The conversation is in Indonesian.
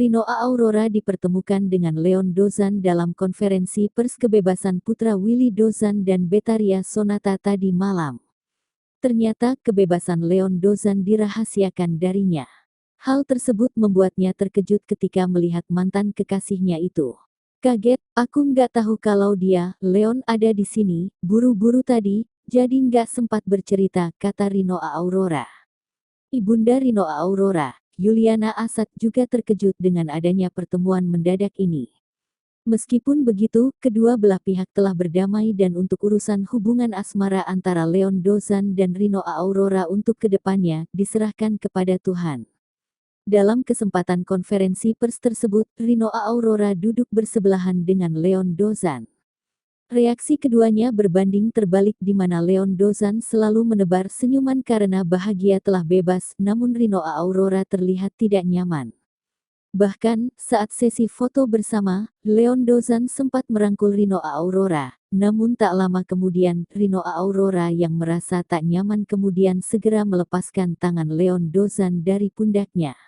Rinoa Aurora dipertemukan dengan Leon Dozan dalam konferensi pers kebebasan putra Willy Dozan dan Betharia Sonata tadi malam. Ternyata kebebasan Leon Dozan dirahasiakan darinya. Hal tersebut membuatnya terkejut ketika melihat mantan kekasihnya itu. Kaget, aku nggak tahu kalau dia, Leon ada di sini, buru-buru tadi, jadi nggak sempat bercerita, kata Rinoa Aurora. Ibunda Rinoa Aurora, Yuliana Asad juga terkejut dengan adanya pertemuan mendadak ini. Meskipun begitu, kedua belah pihak telah berdamai dan untuk urusan hubungan asmara antara Leon Dozan dan Rinoa Aurora untuk kedepannya diserahkan kepada Tuhan. Dalam kesempatan konferensi pers tersebut, Rinoa Aurora duduk bersebelahan dengan Leon Dozan. Reaksi keduanya berbanding terbalik di mana Leon Dozan selalu menebar senyuman karena bahagia telah bebas, namun Rinoa Aurora terlihat tidak nyaman. Bahkan, saat sesi foto bersama, Leon Dozan sempat merangkul Rinoa Aurora, namun tak lama kemudian, Rinoa Aurora yang merasa tak nyaman kemudian segera melepaskan tangan Leon Dozan dari pundaknya.